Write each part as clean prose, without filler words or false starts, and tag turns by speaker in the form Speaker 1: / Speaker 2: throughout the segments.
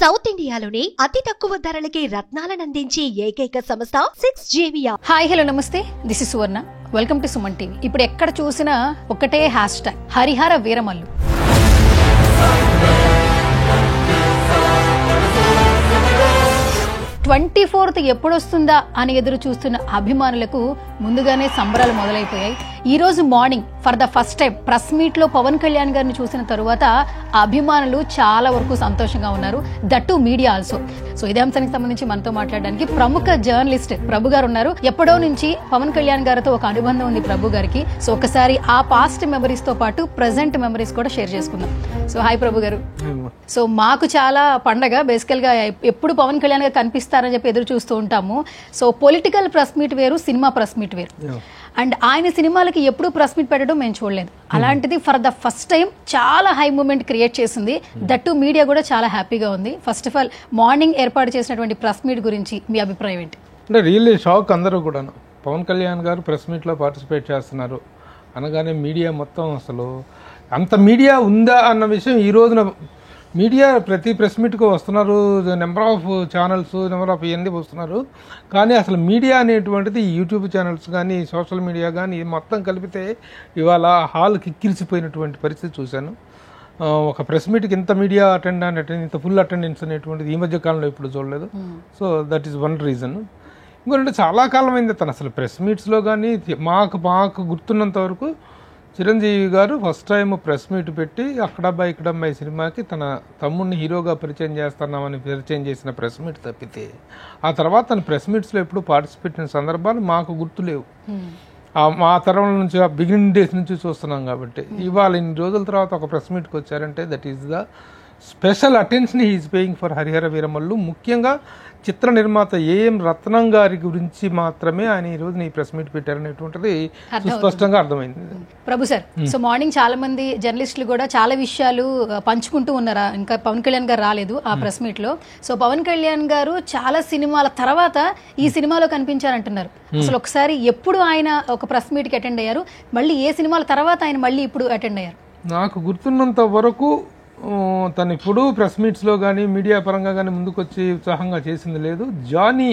Speaker 1: South ఇండియాలోని అతి తక్కువ ధరలకి రత్నాలను అందించే ఏకైక సంస్థ 6JVR.
Speaker 2: Hi hello namaste, this is Suvarna. Welcome to Suman TV. ఇప్పుడు ఎక్కడ చూసినా ఒకటే hashtag Harihara Veeramallu. Twenty fourth ఎప్పుడొస్తుందా అని ఎదురు చూస్తున్న అభిమానులకు ముందుగానే సంబరాలు మొదలైపోయాయి. ఈ రోజు morning for the first time press meet లో పవన్ కళ్యాణ్ గారిని చూసిన తరువాత అభిమానులు చాలా వరకు సంతోషంగా ఉన్నారు, దట్టు మీడియా ఆల్సో. సో ఇదే అంశానికి సంబంధించి మనతో మాట్లాడడానికి ప్రముఖ జర్నలిస్ట్ ప్రభు గారు ఉన్నారు. ఎప్పుడో నుంచి పవన్ కళ్యాణ్ గారితో ఒక అనుబంధం ఉంది ప్రభు గారికి. సో ఒకసారి ఆ పాస్ట్ మెమరీస్ తో పాటు ప్రెసెంట్ మెమరీస్ కూడా షేర్ చేసుకుందాం. సో హాయ్ ప్రభు గారు. సో మాకు చాలా పండగ, బేసికల్ గా ఎప్పుడు పవన్ కళ్యాణ్ గారు కనిపిస్తారని చెప్పి ఎదురు చూస్తూ ఉంటాము. సో పొలిటికల్ ప్రెస్ మీట్ వేరు, సినిమా ప్రెస్ మీట్ వేరు. అండ్ ఆయన సినిమాలకి ఎప్పుడు ప్రెస్ మీట్ పెట్టడం మేము చూడలేదు. అలాంటిది ఫర్ ద ఫస్ట్ టైం చాలా హై మూమెంట్ క్రియేట్ చేసింది, దట్టు మీడియా కూడా చాలా హ్యాపీగా ఉంది. ఫస్ట్ ఆఫ్ ఆల్ మార్నింగ్ ఏర్పాటు చేసినటువంటి ప్రెస్ మీట్ గురించి మీ అభిప్రాయం ఏంటి?
Speaker 3: అంటే రియల్లీ షాక్ అందరూ కూడా. పవన్ కళ్యాణ్ గారు ప్రెస్ మీట్లో పార్టిసిపేట్ చేస్తున్నారు అనగానే మీడియా మొత్తం అసలు అంత మీడియా ఉందా అన్న విషయం ఈ రోజున మీడియా ప్రతి ప్రెస్ మీట్కు వస్తున్నారు, number of channels, number of ఇవన్నీ వస్తున్నారు. కానీ అసలు మీడియా అనేటువంటిది యూట్యూబ్ ఛానల్స్ కానీ సోషల్ మీడియా కానీ మొత్తం కలిపితే ఇవాళ హాల్ కిక్కిరిసిపోయినటువంటి పరిస్థితి చూశాను. ఒక ప్రెస్ మీట్కి ఇంత మీడియా ఇంత ఫుల్ అటెండెన్స్ అనేటువంటిది ఈ మధ్య కాలంలో ఇప్పుడు చూడలేదు. So that is one reason. ఇంకోటి చాలా కాలం అయింది తను అసలు ప్రెస్ మీట్స్లో కానీ మాకు గుర్తున్నంత వరకు చిరంజీవి గారు ఫస్ట్ టైం ప్రెస్ మీట్ పెట్టి అక్కడబ్బాయి ఇక్కడబ్బాయి సినిమాకి తన తమ్ముడిని హీరోగా పరిచయం చేస్తున్నామని పరిచయం చేసిన ప్రెస్ మీట్ తప్పితే ఆ తర్వాత తన ప్రెస్ మీట్స్లో ఎప్పుడు పార్టిసిపేట్ అయిన సందర్భాలు మాకు గుర్తులేవు. మా తరం నుంచి బిగినింగ్ డేస్ నుంచి చూస్తున్నాం కాబట్టి ఇవాళ ఇన్ని రోజుల తర్వాత ఒక ప్రెస్ మీట్కి వచ్చారంటే that is the special attention he is paying for Harihara Veeramallu. ముఖ్యంగా చిత్ర నిర్మాత ఏఎం రత్నం గారి గురించి మాత్రమే ఆయన ఈ రోజు ఈ ప్రెస్ మీట్ పెట్టారనేటువంటిది సుస్పష్టంగా అర్థమైంది.
Speaker 2: ప్రభు సార్, సో మార్నింగ్ చాలా మంది జర్నలిస్టులు కూడా చాలా విషయాలు పంచుకుంటూ ఉన్నారా, ఇంకా పవన్ కళ్యాణ్ గారు రాలేదు ఆ ప్రెస్ మీట్ లో. సో పవన్ కళ్యాణ్ గారు చాలా సినిమాల తర్వాత ఈ సినిమాలో కనిపించారంటున్నారు. అసలు ఒకసారి ఎప్పుడు ఆయన ఒక ప్రెస్ మీట్ కి అటెండ్ అయ్యారు, మళ్ళీ ఏ సినిమాల తర్వాత ఆయన మళ్ళీ ఇప్పుడు అటెండ్ అయ్యారు?
Speaker 3: నాకు గుర్తున్నంత వరకు తను ఇప్పుడు ప్రెస్ మీట్స్లో కానీ మీడియా పరంగా కానీ ముందుకొచ్చి ఉత్సాహంగా చేసింది లేదు. జానీ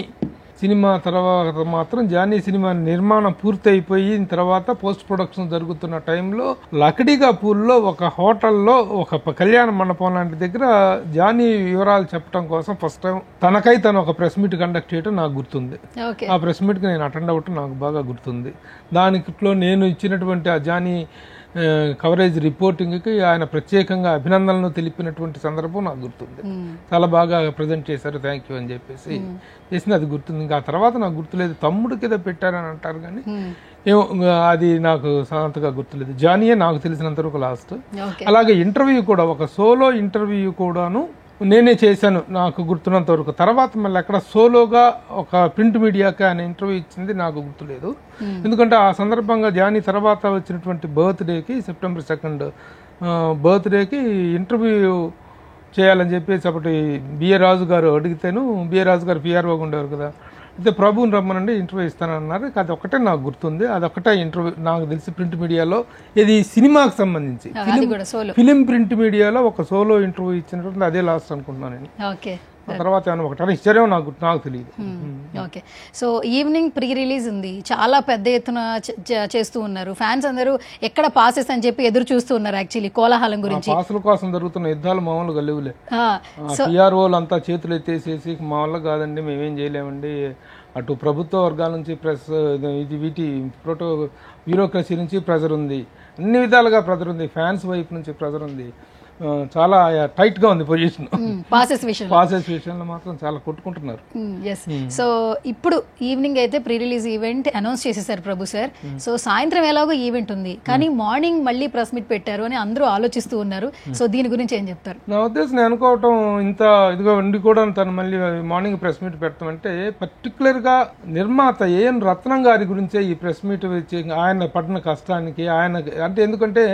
Speaker 3: సినిమా తర్వాత మాత్రం జానీ సినిమా నిర్మాణం పూర్తి అయిపోయిన తర్వాత పోస్ట్ ప్రొడక్షన్ జరుగుతున్న టైంలో లకడీకాపూర్లో ఒక హోటల్లో ఒక కళ్యాణ మండపం లాంటి దగ్గర జానీ వివరాలు చెప్పడం కోసం ఫస్ట్ టైం తను ఒక ప్రెస్ మీట్ కండక్ట్ చేయడం నాకు గుర్తుంది. ఆ ప్రెస్ మీట్కి నేను అటెండ్ అవ్వటం నాకు బాగా గుర్తుంది. దానిలో నేను ఇచ్చినటువంటి ఆ జానీ కవరేజ్ రిపోర్టింగ్కి ఆయన ప్రత్యేకంగా అభినందనలు తెలిపినటువంటి సందర్భం నాకు గుర్తుంది. చాలా బాగా ప్రజెంట్ చేశారు, థ్యాంక్ యూ అని చెప్పేసి చేసింది, అది గుర్తుంది. ఇంకా ఆ తర్వాత నాకు గుర్తులేదు. తమ్ముడు కింద పెట్టారని అంటారు కానీ ఏమో అది నాకు అంతగా గుర్తులేదు. జానీయే నాకు తెలిసినంత వరకు లాస్ట్. అలాగే ఇంటర్వ్యూ కూడా, ఒక సోలో ఇంటర్వ్యూ కూడాను నేనే చేశాను నాకు గుర్తున్నంత వరకు. తర్వాత మళ్ళీ అక్కడ సోలోగా ఒక ప్రింట్ మీడియాకి ఆయన ఇంటర్వ్యూ ఇచ్చింది నాకు గుర్తులేదు. ఎందుకంటే ఆ సందర్భంగా జానీ తర్వాత వచ్చినటువంటి బర్త్డేకి సెప్టెంబర్ 2 బర్త్డేకి ఇంటర్వ్యూ చేయాలని చెప్పేసి అప్పటి బిఏ రాజు గారు అడిగితేను, బిఏ రాజు గారు పిఆర్ఓగా ఉండేవారు కదా, అయితే ప్రభుని రమ్మనండి ఇంటర్వ్యూ ఇస్తానన్నారు. అది ఒకటే నాకు గుర్తుంది, అదొకటే ఇంటర్వ్యూ నాకు తెలిసి ప్రింట్ మీడియాలో. ఇది సినిమాకి సంబంధించి ఫిలిం ప్రింట్ మీడియాలో ఒక సోలో ఇంటర్వ్యూ ఇచ్చినటువంటి అదే లాస్ట్ అనుకుంటున్నాను నేను. తర్వాత ఒకటి ఇచ్చారేమో నాకు తెలియదు.
Speaker 2: Okay, so evening pre release ఉంది, చాలా పెద్ద ఎత్తున చేస్తూ ఉన్నారు. ఫ్యాన్స్ అందరూ ఎక్కడ పాసెస్ అని చెప్పి ఎదురు చూస్తూ ఉన్నారు. యాక్చువల్లీ కోలాహలం గురించి,
Speaker 3: పాసుల కోసం జరుగుతున్న యుద్ధాలు మామూలుగా లేవులే. పిఆర్ఓలు అంతా చేతులు ఎత్తేసేసి మా వల్ల కాదండి, మేమేం చేయలేమండి, అటు ప్రభుత్వ వర్గాల నుంచి ప్రెస్ వీటి బ్యూరోక్రసీ నుంచి ప్రెజర్ ఉంది, అన్ని విధాలుగా ప్రెజర్ ఉంది, ఫ్యాన్స్ వైపు నుంచి ప్రెజర్ ఉంది, చాలా టైట్ గా ఉంది పొజిషన్. పాసెస్ విషయంలో మాత్రం చాలా కొట్టుకుంటున్నారు.
Speaker 2: సో ఇప్పుడు ఈవినింగ్ అయితే ప్రీ రిలీజ్ ఈవెంట్ అనౌన్స్ చేసేసారు ప్రభు సార్. సో సాయంత్రం ఎలాగో ఈవెంట్ ఉంది, కానీ మార్నింగ్ మళ్ళీ ప్రెస్ మీట్ పెట్టారు అని అందరూ ఆలోచిస్తూ ఉన్నారు. సో దీని గురించి ఏం చెప్తారు?
Speaker 3: నా ఉద్దేశం నేను అనుకోవటం, ఇంత ఇదిగో ఉండి కూడా తను మళ్ళీ మార్నింగ్ ప్రెస్ మీట్ పెడతామంటే పర్టికులర్ గా నిర్మాత ఏఎన్ రత్నం గారి గురించే ఈ ప్రెస్ మీట్ వచ్చి ఆయన పడిన కష్టానికి ఆయన అంటే, ఎందుకంటే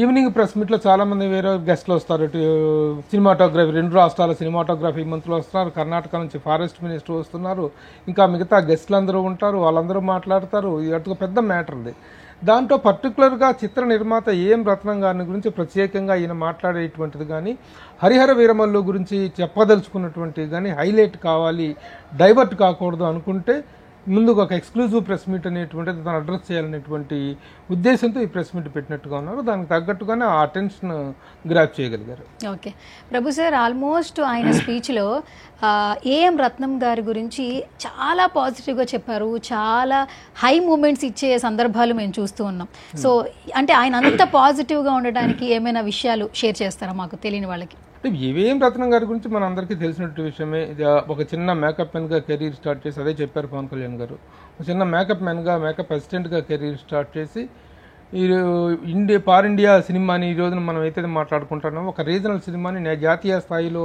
Speaker 3: ఈవినింగ్ ప్రెస్ మీట్ లో చాలా మంది వేరే గెస్ట్లు వస్తారు. సినిమాటోగ్రఫీ, 2 రాష్ట్రాల సినిమాటోగ్రఫీ మంత్రులు వస్తున్నారు, కర్ణాటక నుంచి ఫారెస్ట్ మినిస్టర్ వస్తున్నారు, ఇంకా మిగతా గెస్ట్లు అందరూ ఉంటారు, వాళ్ళందరూ మాట్లాడతారు. ఇది పెద్ద మ్యాటర్. దాంట్లో పర్టికులర్గా చిత్ర నిర్మాత ఏఎం రత్నం గారిని గురించి ప్రత్యేకంగా ఈయన మాట్లాడేటువంటిది కానీ, హరిహర వీరమల్లు గురించి చెప్పదలుచుకున్నటువంటిది కానీ హైలైట్ కావాలి, డైవర్ట్ కాకూడదు అనుకుంటే ముందుకు ఒక ఎక్స్క్లూజివ్ ప్రెస్ మీట్ అనేటువంటిది తను అడ్రస్ చేయాలనేటువంటి ఉద్దేశంతో ఈ ప్రెస్ మీట్ పెట్టినట్టుగా ఉన్నారు. దానికి తగ్గట్టుగానే ఆ అటెన్షన్ గ్రాప్ చేయగలిగారు.
Speaker 2: ఓకే ప్రభు సార్, ఆల్మోస్ట్ ఆయన స్పీచ్లో ఏఎం రత్నం గారి గురించి చాలా పాజిటివ్గా చెప్పారు. చాలా హై మూమెంట్స్ ఇచ్చే సందర్భాలు మేము చూస్తూ ఉన్నాం. సో అంటే ఆయన అంత పాజిటివ్గా ఉండడానికి ఏమైనా విషయాలు షేర్ చేస్తారా మాకు తెలియని వాళ్ళకి?
Speaker 3: అంటే ఏఎం రత్నం గారి గురించి మన అందరికీ తెలిసినట్టు విషయమే. ఇది ఒక చిన్న మేకప్ మ్యాన్గా కెరీర్ స్టార్ట్ చేసి, అదే చెప్పారు పవన్ కళ్యాణ్ గారు, ఒక చిన్న మేకప్ మ్యాన్గా, మేకప్ అసిస్టెంట్గా కెరీర్ స్టార్ట్ చేసి ఈ పార్ ఇండియా సినిమాని ఈ రోజున మనం అయితే మాట్లాడుకుంటున్నామో ఒక రీజనల్ సినిమాని జాతీయ స్థాయిలో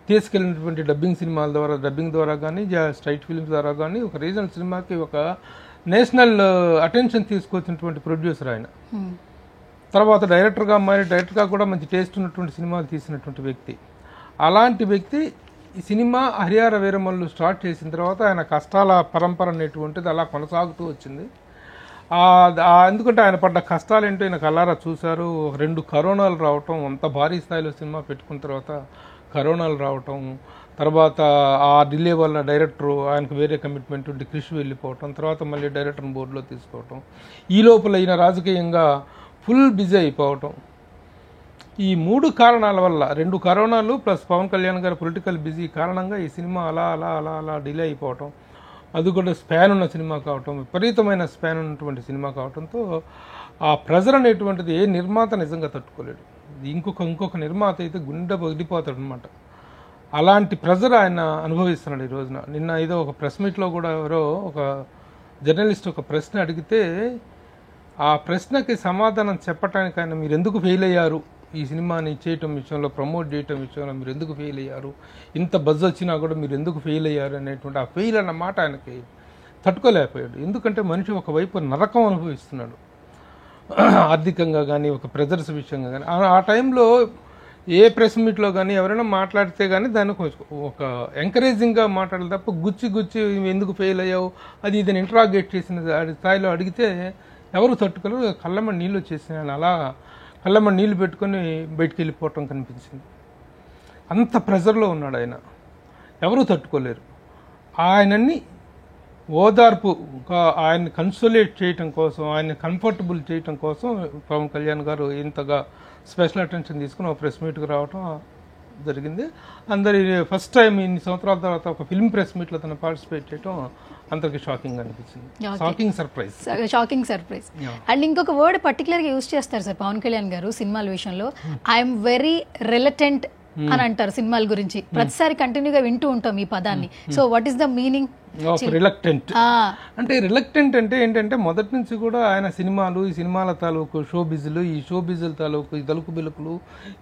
Speaker 3: తీసుకెళ్ళినటువంటి డబ్బింగ్ ద్వారా కానీ, స్ట్రైట్ ఫిల్మ్స్ ద్వారా కానీ ఒక రీజనల్ సినిమాకి ఒక నేషనల్ అటెన్షన్ తీసుకొచ్చినటువంటి ప్రొడ్యూసర్ ఆయన. తర్వాత డైరెక్టర్గా కూడా మంచి టేస్ట్ ఉన్నటువంటి సినిమాలు తీసినటువంటి వ్యక్తి. అలాంటి వ్యక్తి ఈ సినిమా హరిహర వీరమల్లు స్టార్ట్ చేసిన తర్వాత ఆయన కష్టాల పరంపర అనేటువంటిది అలా కొనసాగుతూ వచ్చింది. ఎందుకంటే ఆయన పడ్డ కష్టాలు ఏంటో ఆయన కళ్ళారా చూశారు. 2 కరోనాలు రావటం, అంత భారీ స్థాయిలో సినిమా పెట్టుకున్న తర్వాత కరోనాలు రావటం, తర్వాత ఆ డిలే వల్ల డైరెక్టరు ఆయనకు వేరే కమిట్మెంట్ ఉండి క్రిష్ వెళ్ళిపోవటం, తర్వాత మళ్ళీ డైరెక్టర్ని బోర్డులో తీసుకోవటం, ఈ లోపల ఈయన రాజకీయంగా ఫుల్ బిజీ అయిపోవటం. ఈ 3 కారణాల వల్ల, 2 కరోనాలు ప్లస్ పవన్ కళ్యాణ్ గారు పొలిటికల్ బిజీ కారణంగా ఈ సినిమా అలా డిలే అయిపోవటం, అది కూడా స్పాన్ ఉన్న సినిమా కావటం, విపరీతమైన స్పాన్ ఉన్నటువంటి సినిమా కావటంతో ఆ ప్రెజర్ అనేటువంటిది ఏ నిర్మాత నిజంగా తట్టుకోలేడు. ఇంకొక నిర్మాత అయితే గుండె పగిలిపోతాడు అనమాట. అలాంటి ప్రెజర్ ఆయన అనుభవిస్తున్నాడు ఈ రోజున. నిన్న ఏదో ఒక ప్రెస్ మీట్లో కూడా ఎవరో ఒక జర్నలిస్ట్ ఒక ప్రశ్న అడిగితే ఆ ప్రశ్నకి సమాధానం చెప్పడానికి ఆయన మీరు ఎందుకు ఫెయిల్ అయ్యారు, ఈ సినిమాని చేయటం విషయంలో, ప్రమోట్ చేయటం విషయంలో మీరు ఎందుకు ఫెయిల్ అయ్యారు, ఇంత బజ్ వచ్చినా కూడా మీరు ఎందుకు ఫెయిల్ అయ్యారు అనేటువంటి ఆ ఫెయిల్ అన్న మాట ఆయనకి తట్టుకోలేకపోయాడు. ఎందుకంటే మనిషి ఒకవైపు నరకం అనుభవిస్తున్నాడు ఆర్థికంగా కానీ, ఒక ప్రెజర్స్ విషయంగా కానీ. ఆ టైంలో ఏ ప్రెస్ మీట్లో కానీ ఎవరైనా మాట్లాడితే కానీ దానికి ఒక ఎంకరేజింగ్గా మాట్లాడాలి తప్ప గుచ్చి ఎందుకు ఫెయిల్ అయ్యావు అది ఇదని ఇంట్రాగేట్ చేసిన స్థాయిలో అడిగితే ఎవరు తట్టుకోలేరు. కళ్ళమ్మడి నీళ్ళు వచ్చేసిన అలా కళ్ళమ్మడి నీళ్ళు పెట్టుకొని బయటికి వెళ్ళిపోవటం కనిపించింది. అంత ప్రెజర్లో ఉన్నాడు ఆయన, ఎవరు తట్టుకోలేరు. ఆయనని ఓదార్పు, ఆయన్ని కన్సోలేట్ చేయటం కోసం, ఆయన్ని కంఫర్టబుల్ చేయటం కోసం పవన్ కళ్యాణ్ గారు ఇంతగా స్పెషల్ అటెన్షన్ తీసుకుని ఒక ప్రెస్ మీట్కి రావటం జరిగింది. అందరి ఫస్ట్ టైం ఇన్ని సంవత్సరాల తర్వాత ఒక ఫిల్మ్ ప్రెస్ మీట్లో తను పార్టిసిపేట్ చేయటం అందరికి షాకింగ్ అనిపించింది.
Speaker 2: Shocking surprise. అండ్ ఇంకొక వర్డ్ పర్టికులర్గా యూజ్ చేస్తారు సార్ పవన్ కళ్యాణ్ గారు సినిమాల విషయంలో, ఐఎమ్ వెరీ రిలటెంట్ అని అంటారు సినిమాల గురించి. ప్రతిసారి కంటిన్యూగా వింటూ ఉంటాం ఈ పదాన్ని. So what is the meaning?
Speaker 3: Reluctant అంటే ఏంటంటే మొదటి నుంచి కూడా ఆయన ఈ సినిమాల తాలూకు షో బిజులు, ఈ షో బిజుల తాలూకు ఈ తలుకు బిలుకులు,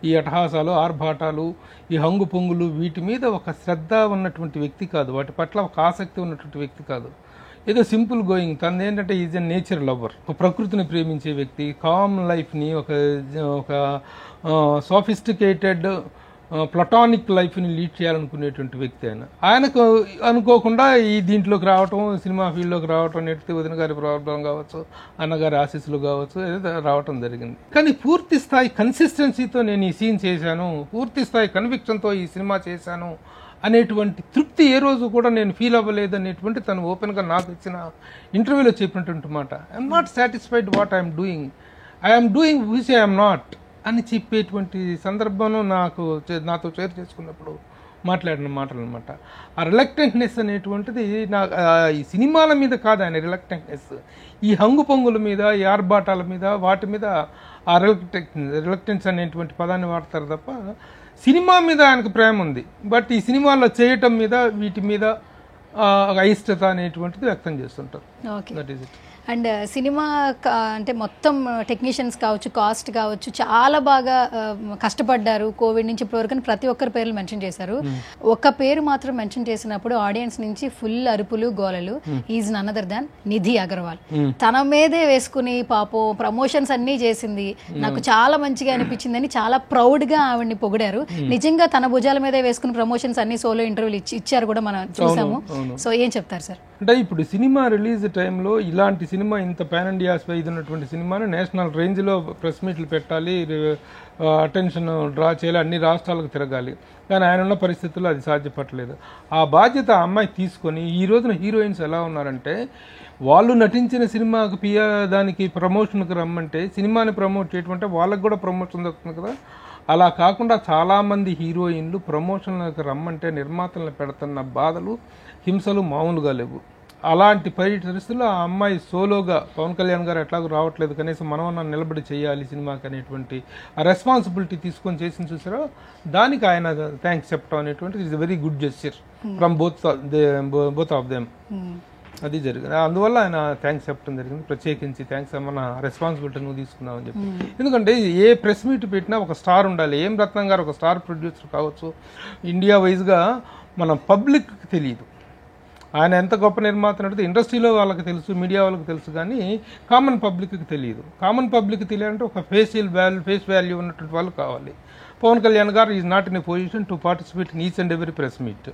Speaker 3: ఈ అటహాసాలు, ఆర్భాటాలు, ఈ హంగు పొంగులు, వీటి మీద ఒక శ్రద్ధ ఉన్నటువంటి వ్యక్తి కాదు, వాటి పట్ల ఒక ఆసక్తి ఉన్నటువంటి వ్యక్తి కాదు. ఏదో సింపుల్ గోయింగ్. తను ఏంటంటే ఈజ్ ఎ నేచర్ లవర్, ఒక ప్రకృతిని ప్రేమించే వ్యక్తి, కామ్ లైఫ్ని, ఒక సోఫిస్టికేటెడ్ ప్లటానిక్ లైఫ్ని లీడ్ చేయాలనుకునేటువంటి వ్యక్తి ఆయనకు అనుకోకుండా ఈ దీంట్లోకి రావటం, సినిమా ఫీల్డ్లోకి రావటం, నెట్టి వదిన గారి ప్రాబ్లం కావచ్చు, అన్నగారి ఆశీస్సులు కావచ్చు, రావటం జరిగింది. కానీ పూర్తి స్థాయి కన్సిస్టెన్సీతో నేను ఈ సీన్ చేశాను, పూర్తి స్థాయి కన్విక్షన్తో ఈ సినిమా చేశాను అనేటువంటి తృప్తి ఏ రోజు కూడా నేను ఫీల్ అవ్వలేదు అనేటువంటి తను ఓపెన్గా నాకు ఇచ్చిన ఇంటర్వ్యూలో చెప్పినటువంటి మాట. I'm not satisfied what I'm doing which I'm not అని చెప్పేటువంటి సందర్భంలో నాతో షేర్ చేసుకున్నప్పుడు మాట్లాడిన మాటలు అనమాట. ఆ రిలక్టెంట్నెస్ అనేటువంటిది ఈ సినిమాల మీద కాదు ఆయన రిలక్టెంట్నెస్, ఈ హంగు పొంగుల మీద, ఈ ఆర్భాటాల మీద, వాటి మీద ఆ రిలక్టెన్స్ అనేటువంటి పదాన్ని వాడతారు తప్ప సినిమా మీద ఆయనకు ప్రేమ ఉంది. బట్ ఈ సినిమాల్లో చేయటం మీద, వీటి మీద అయిష్టత అనేటువంటిది వ్యక్తం చేస్తుంటారు. That is it.
Speaker 2: And cinema అంటే మొత్తం టెక్నీషియన్స్ కావచ్చు, కాస్ట్ కావచ్చు, చాలా బాగా కష్టపడ్డారు కోవిడ్ నుంచి ఇప్పటివరకు. ప్రతి ఒక్కరి పేర్లు మెన్షన్ చేశారు. ఒక పేరు మాత్రం మెన్షన్ చేసినప్పుడు ఆడియన్స్ నుంచి ఫుల్ అరుపులు, గోలలు. Is none other than Nidhi Agarwal. తన మీదే వేసుకుని పాపం ప్రమోషన్స్ అన్నీ చేసింది, నాకు చాలా మంచిగా అనిపించిందని చాలా ప్రౌడ్ గా ఆవిడ్ని పొగిడారు. నిజంగా తన భుజాల మీదే వేసుకుని ప్రమోషన్స్ అన్ని సోలో ఇంటర్వ్యూలు ఇచ్చారు కూడా మనం చూసాము. సో ఏం చెప్తారు సార్?
Speaker 3: అంటే ఇప్పుడు సినిమా రిలీజ్ టైంలో ఇలాంటి సినిమా ఇంత పాన్ ఇండియా ఇది ఉన్నటువంటి సినిమాని నేషనల్ రేంజ్లో ప్రెస్ మీట్లు పెట్టాలి, అటెన్షన్ డ్రా చేయాలి, అన్ని రాష్ట్రాలకు తిరగాలి. కానీ ఆయన ఉన్న పరిస్థితుల్లో అది సాధ్యపడలేదు. ఆ బాధ్యత ఆ అమ్మాయి తీసుకొని ఈ రోజున హీరోయిన్స్ ఎలా ఉన్నారంటే వాళ్ళు నటించిన సినిమాకి దానికి ప్రమోషన్కి రమ్మంటే సినిమాని ప్రమోట్ చేయటమంటే వాళ్ళకి కూడా ప్రమోషన్ దొరుకుతుంది కదా. అలా కాకుండా చాలామంది హీరోయిన్లు ప్రమోషన్లకు రమ్మంటే నిర్మాతలను పెడుతున్న బాధలు హింసలు మామూలుగా లేవు. అలాంటి పరిస్థితుల్లో ఆ అమ్మాయి సోలోగా పవన్ కళ్యాణ్ గారు ఎట్లాగో రావట్లేదు, కనీసం మనమన్నా నిలబడి చేయాలి సినిమాకి అనేటువంటి ఆ రెస్పాన్సిబిలిటీ తీసుకొని చేసి చూసారో దానికి ఆయన థ్యాంక్స్ చెప్పడం అనేటువంటిది is very good gesture from both of them. అది జరిగింది. అందువల్ల ఆయన థ్యాంక్స్ చెప్పడం జరిగింది. ప్రత్యేకించి థ్యాంక్స్ మన రెస్పాన్సిబిలిటీ నువ్వు తీసుకున్నావని చెప్పి. ఎందుకంటే ఏ ప్రెస్ మీట్ పెట్టినా ఒక స్టార్ ఉండాలి. ఏం రత్నం గారు ఒక స్టార్ ప్రొడ్యూసర్ కావచ్చు, ఇండియా వైజ్గా మన పబ్లిక్కి తెలియదు ఆయన ఎంత గొప్ప నిర్మాత అనేది. ఇండస్ట్రీలో వాళ్ళకి తెలుసు, మీడియా వాళ్ళకి తెలుసు, కానీ కామన్ పబ్లిక్కి తెలియదు. కామన్ పబ్లిక్కి తెలియాలంటే ఒక ఫేస్ వాల్యూ ఉన్నటువంటి వాళ్ళు కావాలి. పవన్ కళ్యాణ్ గారు is not in a position to participate in each and every press meet.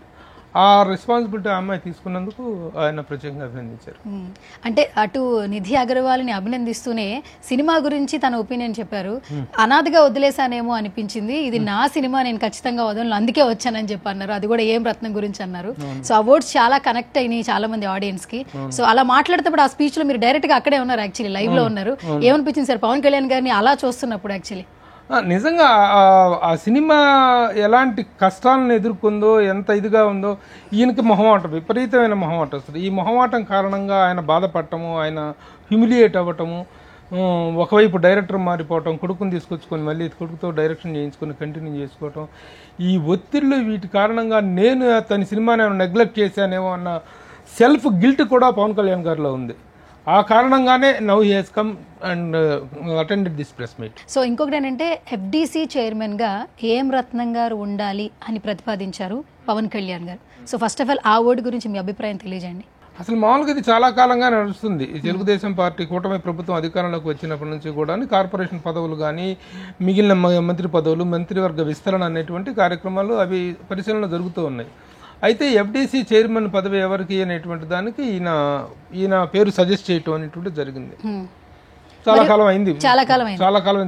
Speaker 3: ఆ రెస్పాన్సిబిలిటీ ఆ అమ్మాయి తీసుకున్నందుకు ఆయన ప్రత్యేకంగా అభినందించారు.
Speaker 2: అంటే అటు నిధి అగర్వాల్ని అభినందిస్తూనే సినిమా గురించి తన ఒపీనియన్ చెప్పారు. అనాథగా వదిలేసానేమో అనిపించింది, ఇది నా సినిమా, నేను ఖచ్చితంగా వదలను, అందుకే వచ్చానని చెప్పి అన్నారు. అది కూడా ఏం రత్నం గురించి అన్నారు. సో ఆ వర్డ్స్ చాలా కనెక్ట్ అయినాయి చాలా మంది ఆడియన్స్ కి. సో అలా మాట్లాడేటప్పుడు ఆ స్పీచ్ లో మీరు డైరెక్ట్ గా అక్కడే ఉన్నారు, యాక్చువల్లీ లైవ్ లో ఉన్నారు. ఏమనిపించింది సార్ పవన్ కళ్యాణ్ గారిని అలా చూస్తున్నప్పుడు? యాక్చువల్లీ
Speaker 3: నిజంగా ఆ సినిమా ఎలాంటి కష్టాలను ఎదుర్కొందో, ఎంత ఇదిగా ఉందో, ఈయనకి మొహమాటం, విపరీతమైన మొహమాటం వస్తుంది. ఈ మొహమాటం కారణంగా ఆయన బాధపడటము, ఆయన హ్యూమిలియేట్ అవ్వటము, ఒకవైపు డైరెక్టర్ మారిపోవటం, కొడుకుని తీసుకొచ్చుకొని మళ్ళీ కొడుకుతో డైరెక్షన్ చేయించుకొని కంటిన్యూ చేసుకోవటం, ఈ ఒత్తిళ్ళు వీటి కారణంగా నేను తన సినిమాని నెగ్లెక్ట్ చేశానేమో అన్న సెల్ఫ్ గిల్ట్ కూడా పవన్ కళ్యాణ్ గారిలో ఉంది. ఆ కారణంగానే now he has come and attended this press meet.
Speaker 2: So ఇంకొకటి ఏంటంటే ఎఫ్డిసి చైర్మన్ గా ఏం రత్నం గారు ఉండాలి అని ప్రతిపాదించారు పవన్ కళ్యాణ్ గారు. సో ఫస్ట్ ఆఫ్ ఆల్ ఆ వర్డ్ గురించి మీ అభిప్రాయం తెలియజేయండి.
Speaker 3: అసలు మామూలుగా ఇది చాలా కాలంగా నడుస్తుంది. తెలుగుదేశం పార్టీ కూటమి ప్రభుత్వం అధికారంలోకి వచ్చినప్పటి నుంచి కూడా కార్పొరేషన్ పదవులు కానీ మిగిలిన మంత్రి పదవులు, మంత్రివర్గ విస్తరణ అనేటువంటి కార్యక్రమాలు అవి పరిశీలన జరుగుతూ ఉన్నాయి. అయితే ఎఫ్డిసి చైర్మన్ పదవి ఎవరికి అనేటువంటి దానికి ఈయన పేరు సజెస్ట్ చేయటం అనేటువంటి జరిగింది. చాలా కాలం అయింది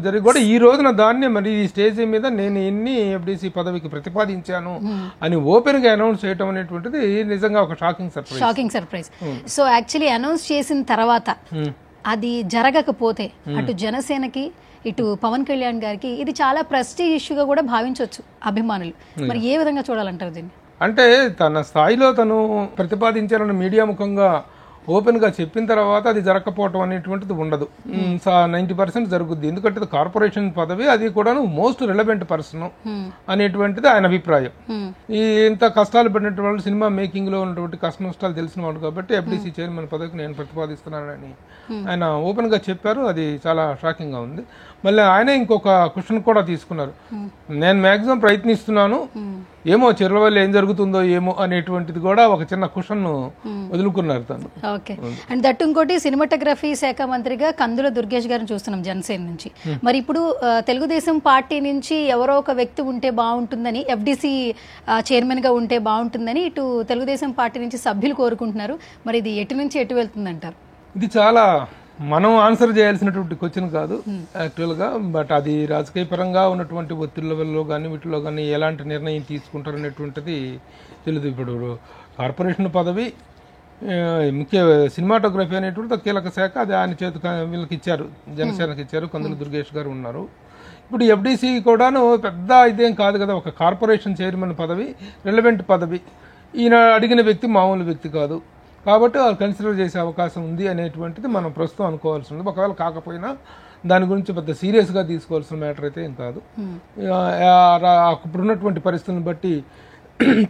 Speaker 3: జరిగి కూడా ఈ రోజున దాన్ని మరి ఈ స్టేజ్ మీద నేను ఎన్ని ఎఫ్డిసి పదవికి ప్రతిపాదించాను అని ఓపెన్ గా అనౌన్స్ చేయటం అనేటువంటిది నిజంగా ఒక shocking surprise.
Speaker 2: So actually announce చేసిన తర్వాత అది జరగకపోతే అటు జనసేనకి ఇటు పవన్ కళ్యాణ్ గారికి ఇది చాలా ప్రెస్టీజ్ ఇష్యూగా కూడా భావించవచ్చు అభిమానులు. మరి ఏ విధంగా చూడాలంటారు దీన్ని?
Speaker 3: అంటే తన స్థాయిలో తను ప్రతిపాదించాలని మీడియా ముఖంగా ఓపెన్ గా చెప్పిన తర్వాత అది జరగకపోవటం అనేటువంటిది ఉండదు. 90% జరుగుద్ది. ఎందుకంటే కార్పొరేషన్ పదవి, అది కూడా మోస్ట్ రిలవెంట్ పర్సన్ అనేటువంటిది ఆయన అభిప్రాయం. ఈ ఇంత కష్టాలు పడినటువంటి వాళ్ళు, సినిమా మేకింగ్ లో ఉన్నటువంటి కష్ట నష్టాలు తెలిసిన వాళ్ళు కాబట్టి ఎఫ్డిసి చైర్మన్ పదవికి నేను ప్రతిపాదిస్తున్నానని ఆయన ఓపెన్ గా చెప్పారు. అది చాలా షాకింగ్ గా ఉంది. మళ్ళీ ఆయనే ఇంకొక క్వశ్చన్ కూడా తీసుకున్నారు. నేను మాక్సిమం ప్రయత్నిస్తున్నాను, ఏమో చివరి వల్ల ఏం జరుగుతుందో ఏమో అనేటువంటిది కూడా ఒక చిన్న క్వశ్చన్ వదులుకున్నారు తను.
Speaker 2: ఓకే. అండ్ దట్ ఇంకోటి సినిమాటోగ్రఫీ శాఖ మంత్రిగా కందుల దుర్గేష్ గారిని చూస్తున్నాం జనసేన నుంచి. మరి ఇప్పుడు తెలుగుదేశం పార్టీ నుంచి ఎవరో ఒక వ్యక్తి ఉంటే బాగుంటుందని, ఎఫ్డిసి చైర్మన్ గా ఉంటే బాగుంటుందని ఇటు తెలుగుదేశం పార్టీ నుంచి సభ్యులు కోరుకుంటున్నారు. మరి ఇది ఎటు నుంచి ఎటు వెళ్తుందంటారు?
Speaker 3: ఇది చాలా మనం ఆన్సర్ చేయాల్సినటువంటి క్వశ్చన్ కాదు యాక్చువల్గా. బట్ అది రాజకీయ పరంగా ఉన్నటువంటి ఒత్తిళ్లలో కానీ వీటిలో కానీ ఎలాంటి నిర్ణయం తీసుకుంటారు అనేటువంటిది తెలియదు. ఇప్పుడు కార్పొరేషన్ పదవి, ముఖ్య సినిమాటోగ్రఫీ అనేటువంటి కీలక శాఖ, అది ఆయన చేతి వీళ్ళకి ఇచ్చారు, జనసేనకి ఇచ్చారు. కందుల దుర్గేష్ గారు ఉన్నారు. ఇప్పుడు ఎఫ్డిసి కూడాను పెద్ద ఇదేం కాదు కదా, ఒక కార్పొరేషన్ చైర్మన్ పదవి, రిలవెంట్ పదవి. ఈయన అడిగిన వ్యక్తి మామూలు వ్యక్తి కాదు కాబట్టి వాళ్ళు కన్సిడర్ చేసే అవకాశం ఉంది అనేటువంటిది మనం ప్రస్తుతం అనుకోవాల్సి ఉంది. ఒకవేళ కాకపోయినా దాని గురించి పెద్ద సీరియస్గా తీసుకోవాల్సిన మ్యాటర్ అయితే ఏం కాదు. ఇప్పుడున్నటువంటి పరిస్థితులను బట్టి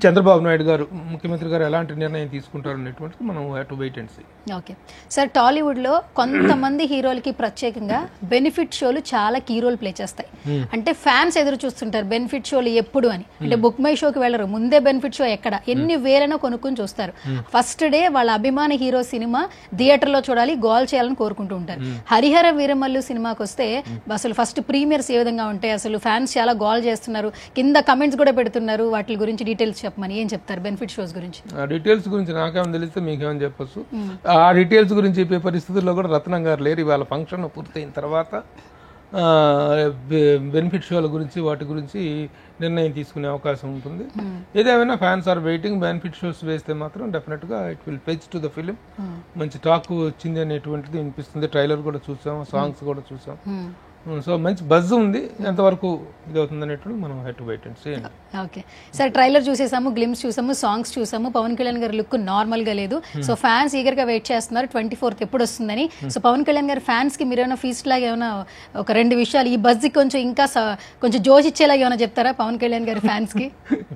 Speaker 3: చంద్రబాబు నాయుడు గారు, ముఖ్యమంత్రి గారు ఎలాంటి నిర్ణయం తీసుకుంటారు అనేటువంటిది మనం have to wait and see.
Speaker 2: Okay sir, Tollywood లో కొంతమంది హీరోలకి ప్రత్యేకంగా బెనిఫిట్ షోలు చాలా కీ రోల్ ప్లే చేస్తాయి. అంటే ఫ్యాన్స్ ఎదురు చూస్తుంటారు బెనిఫిట్ షోలు ఎప్పుడు అని. అంటే బుక్ మై షోకి వెళ్ళరు, ముందే బెనిఫిట్ షో ఎక్కడ ఎన్ని వేలనో కొనుక్కొని చూస్తారు. ఫస్ట్ డే వాళ్ళ అభిమాని హీరో సినిమా థియేటర్ లో చూడాలి, గోల్ చేయాలని కోరుకుంటూ ఉంటారు. హరిహర వీరమల్లు సినిమాకి వస్తే అసలు ఫస్ట్ ప్రీమియర్స్ ఏ విధంగా ఉంటాయి, అసలు ఫ్యాన్స్ చాలా గోల్ చేస్తున్నారు, కింద కమెంట్స్ కూడా పెడుతున్నారు, వాటి గురించి డీటెయిల్స్ చెప్పమని ఏం చెప్తారు బెనిఫిట్ షోస్ గురించి?
Speaker 3: ఆ డీటెయిల్స్ గురించి నాకేమైనా తెలిస్తే మీకేమైనా చెప్పచ్చు. ఆ డీటెయిల్స్ గురించి చెప్పే పరిస్థితుల్లో కూడా రత్నం గారు లేరు. ఇవాళ ఫంక్షన్ పూర్తయిన తర్వాత బెనిఫిట్ షోల గురించి వాటి గురించి నిర్ణయం తీసుకునే అవకాశం ఉంటుంది. ఏదేమైనా fans are waiting. Benefit shows వేస్తే మాత్రం డెఫినెట్గా it will fetch to the film. మంచి టాక్ వచ్చింది అనేటువంటిది వినిపిస్తుంది. ట్రైలర్ కూడా చూసాం, సాంగ్స్ కూడా చూసాం. సో మంచి బజ్ ఉంది. ఎంతవరకు ఇది అవుతుంది అనేటువంటి మనం had to wait and see.
Speaker 2: Okay sir, trailer చూసేసాము, గ్లిమ్స్ చూసాము, సాంగ్స్ చూసాము. పవన్ కళ్యాణ్ గారి లుక్ నార్మల్ గా లేదు. సో ఫ్యాన్స్ ఈగర్ గా వెయిట్ చేస్తున్నారు 24th ఎప్పుడు వస్తుందని. సో పవన్ కళ్యాణ్ గారి ఫ్యాన్స్ కి మీరు ఏమైనా ఫీస్ట్ లాగా ఏమైనా ఒక 2 విషయాలు ఈ బజ్ కొంచెం ఇంకా కొంచెం జోష్ ఇచ్చేలాగా ఏమైనా చెప్తారా పవన్ కళ్యాణ్ గారి ఫ్యాన్స్ కి?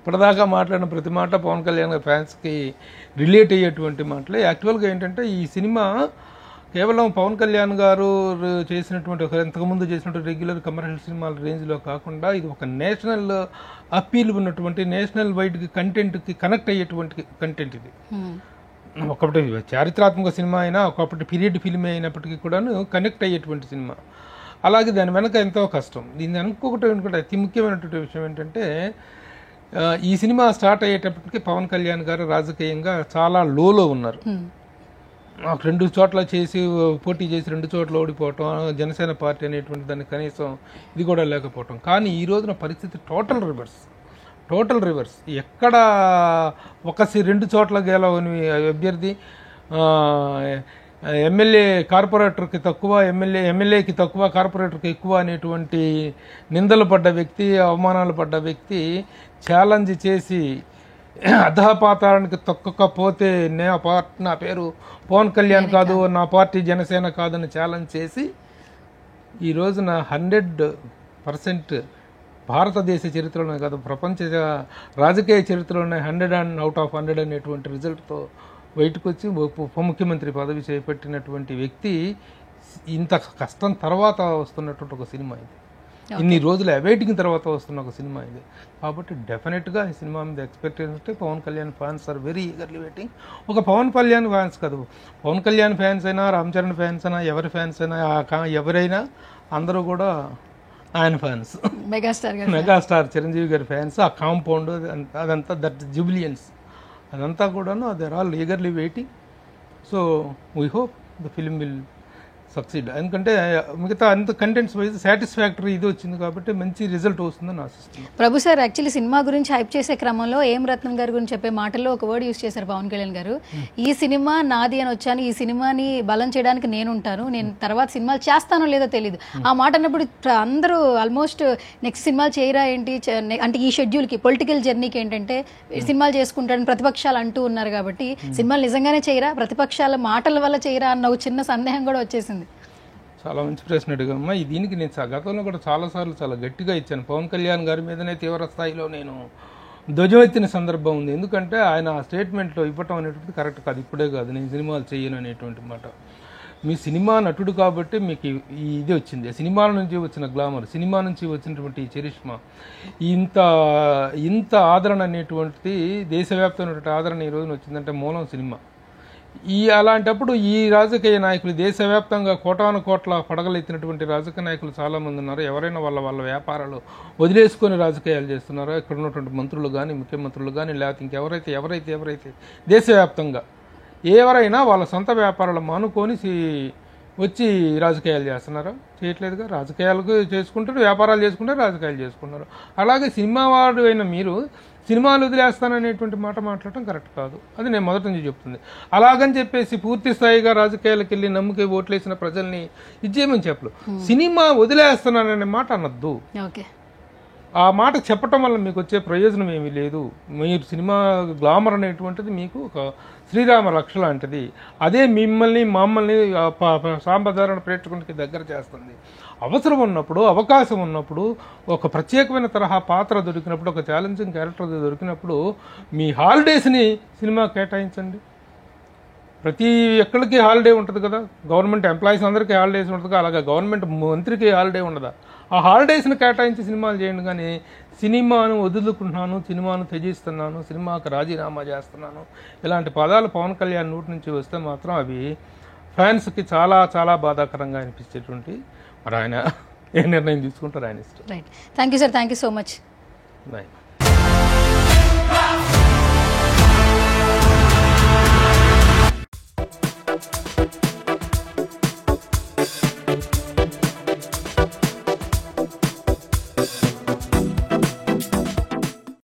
Speaker 3: ఇప్పటిదాకా మాట్లాడిన ప్రతి మాట పవన్ కళ్యాణ్ గారి ఫ్యాన్స్ కి రిలేట్ అయ్యేటువంటి మాటలే. యాక్చువల్గా ఏంటంటే ఈ సినిమా కేవలం పవన్ కళ్యాణ్ గారు చేసినటువంటి ఇంతకుముందు చేసినటువంటి రెగ్యులర్ కమర్షియల్ సినిమాల రేంజ్లో కాకుండా ఇది ఒక నేషనల్ అప్పీల్ ఉన్నటువంటి నేషనల్ వైడ్ కంటెంట్కి కనెక్ట్ అయ్యేటువంటి కంటెంట్. ఇది ఒకటి చారిత్రాత్మక సినిమా అయినా ఒకప్పటి పీరియడ్ ఫిల్మ్ అయినప్పటికీ కూడాను కనెక్ట్ అయ్యేటువంటి సినిమా. అలాగే దాని వెనక ఎంతో కష్టం. దీన్ని ఇంకొకటి అతి ముఖ్యమైనటువంటి విషయం ఏంటంటే ఈ సినిమా స్టార్ట్ అయ్యేటప్పటికి పవన్ కళ్యాణ్ గారు రాజకీయంగా చాలా లోలో ఉన్నారు. 2 చోట్ల పోటీ చేసి 2 చోట్ల ఓడిపోవటం, జనసేన పార్టీ అనేటువంటి దాన్ని కనీసం ఇది కూడా లేకపోవటం. కానీ ఈ రోజున పరిస్థితి టోటల్ రివర్స్. ఎక్కడ 2 చోట్ల గెలవని అభ్యర్థి ఎమ్మెల్యే కార్పొరేటర్కి తక్కువ, ఎమ్మెల్యేకి తక్కువ, కార్పొరేటర్కి ఎక్కువ అనేటువంటి నిందలు పడ్డ వ్యక్తి, అవమానాలు పడ్డ వ్యక్తి ఛాలెంజ్ చేసి అధపాతానికి తొక్కకపోతే నా పేరు పవన్ కళ్యాణ్ కాదు, నా పార్టీ జనసేన కాదని ఛాలెంజ్ చేసి ఈ రోజున 100% భారతదేశ చరిత్రలోనే కాదు ప్రపంచ రాజకీయ చరిత్రలోనే 100 అనేటువంటి రిజల్ట్తో బయటకు వచ్చి ఉప ముఖ్యమంత్రి పదవి చేపట్టినటువంటి వ్యక్తి ఇంత కష్టం తర్వాత వస్తున్నటువంటి ఒక సినిమా ఇది. ఇన్ని రోజులు అవైటింగ్ తర్వాత వస్తున్న ఒక సినిమా ఇది. కాబట్టి డెఫినెట్గా ఈ సినిమా మీద ఎక్స్పెక్టేషన్ ఉంటే Pawan Kalyan fans are very eagerly waiting. ఒక పవన్ కళ్యాణ్ ఫ్యాన్స్ కాదు, పవన్ కళ్యాణ్ ఫ్యాన్స్ అయినా, రామ్ చరణ్ ఫ్యాన్స్ అయినా, ఎవరి ఫ్యాన్స్ అయినా, ఎవరైనా అందరూ కూడా ఆయన ఫ్యాన్స్. మెగాస్టార్ చిరంజీవి గారి ఫ్యాన్స్. ఆ కాంపౌండ్ అదంతా దట్ జుబిలియన్స్ అదంతా కూడాను they are all eagerly waiting. So we hope the film will succeed. ఎందుకంటే మిగతా అంత కంటెంట్స్ వైజ్ సాటిస్ఫాక్టరీ ఇది వచ్చింది కాబట్టి మంచి రిజల్ట్ వస్తుందని ఆశిస్తున్నాను.
Speaker 2: ప్రభు సార్, యాక్చువల్లీ సినిమా గురించి హైప్ చేసే క్రమంలో ఏం రత్నం గారి గురించి చెప్పే మాటల్లో ఒక వర్డ్ యూజ్ చేశారు పవన్ కళ్యాణ్ గారు. ఈ సినిమా నాది అని వచ్చాను, ఈ సినిమాని బలం చేయడానికి నేను ఉంటాను, నేను తర్వాత సినిమాలు చేస్తానో లేదో తెలియదు. ఆ మాట అన్నప్పుడు అందరూ ఆల్మోస్ట్ నెక్స్ట్ సినిమాలు చేయరా ఏంటి అంటే ఈ షెడ్యూల్కి పొలిటికల్ జర్నీకి ఏంటంటే సినిమాలు చేసుకుంటారని ప్రతిపక్షాలు అంటూ ఉన్నారు. కాబట్టి సినిమాలు నిజంగానే చేయరా, ప్రతిపక్షాల మాటల వల్ల చేయరా అన్న ఒక చిన్న సందేహం కూడా వచ్చేసింది.
Speaker 3: చాలా మంచి ప్రశ్న అడిగామ్మా. దీనికి నేను గతంలో కూడా చాలాసార్లు చాలా గట్టిగా ఇచ్చాను. పవన్ కళ్యాణ్ గారి మీదనే తీవ్ర స్థాయిలో నేను ధ్వజమెత్తిన సందర్భం ఉంది. ఎందుకంటే ఆయన ఆ స్టేట్మెంట్లో ఇవ్వటం అనేటువంటిది కరెక్ట్ కాదు. ఇప్పుడే కాదు నేను సినిమాలు చేయను అనేటువంటి మాట. మీ సినిమా నటుడు కాబట్టి మీకు ఇది వచ్చింది, సినిమాల నుంచి వచ్చిన గ్లామర్, సినిమా నుంచి వచ్చినటువంటి చరిష్మా, ఇంత ఆదరణ అనేటువంటిది దేశవ్యాప్తమైనటువంటి ఆదరణ ఈ రోజున వచ్చిందంటే మూలం సినిమా. అలాంటప్పుడు ఈ రాజకీయ నాయకులు దేశవ్యాప్తంగా కోటాను కోట్ల పడగలెత్తినటువంటి రాజకీయ నాయకులు చాలామంది ఉన్నారు. ఎవరైనా వాళ్ళ వ్యాపారాలు వదిలేసుకొని రాజకీయాలు చేస్తున్నారో ఇక్కడ ఉన్నటువంటి మంత్రులు కానీ, ముఖ్యమంత్రులు కానీ, లేకపోతే ఎవరైతే దేశవ్యాప్తంగా ఎవరైనా వాళ్ళ సొంత వ్యాపారాలు మానుకొని వచ్చి రాజకీయాలు చేస్తున్నారో చేయట్లేదుగా. రాజకీయాలకు చేసుకుంటారు, వ్యాపారాలు చేసుకుంటారు, రాజకీయాలు చేసుకున్నారు. అలాగే సినిమా వాడు అయిన మీరు సినిమాలు వదిలేస్తాననేటువంటి మాట మాట్లాడటం కరెక్ట్ కాదు. అది నేను మొదటి నుంచి చెప్తుంది. అలాగని చెప్పేసి పూర్తి స్థాయిగా రాజకీయాలకు వెళ్ళి నమ్ముకే ఓట్లేసిన ప్రజల్ని ఇచ్చేయమని చెప్పలు. సినిమా వదిలేస్తున్నాననే మాట అనద్దు. ఆ మాట చెప్పటం వల్ల మీకు వచ్చే ప్రయోజనం ఏమీ లేదు. మీరు సినిమా గ్లామర్ అనేటువంటిది మీకు ఒక శ్రీరామ రక్ష లాంటిది. అదే మమ్మల్ని సాంప్రదాయ ప్రేక్షకునికి దగ్గర చేస్తుంది. అవసరం ఉన్నప్పుడు, అవకాశం ఉన్నప్పుడు, ఒక ప్రత్యేకమైన తరహా పాత్ర దొరికినప్పుడు, ఒక ఛాలెంజింగ్ క్యారెక్టర్ దొరికినప్పుడు మీ హాలిడేస్ని సినిమా కేటాయించండి. ప్రతి ఎక్కడికి హాలిడే ఉంటుంది కదా, గవర్నమెంట్ ఎంప్లాయీస్ అందరికీ హాలిడేస్ ఉంటుంది. అలాగే గవర్నమెంట్ మంత్రికి హాలిడే ఉండదా? ఆ హాలిడేస్ని కేటాయించి సినిమాలు చేయండి. కానీ సినిమాను వదులుకుంటున్నాను, సినిమాను త్యజిస్తున్నాను, సినిమాకు రాజీనామా చేస్తున్నాను ఇలాంటి పదాలు పవన్ కళ్యాణ్ నోటి నుంచి వస్తే మాత్రం అవి ఫ్యాన్స్కి చాలా చాలా బాధాకరంగా అనిపించేటువంటి. మరి ఆయన ఏ నిర్ణయం తీసుకుంటారు ఆయన ఇష్టం.
Speaker 2: Right. Thank you sir, thank you so much.
Speaker 3: Right.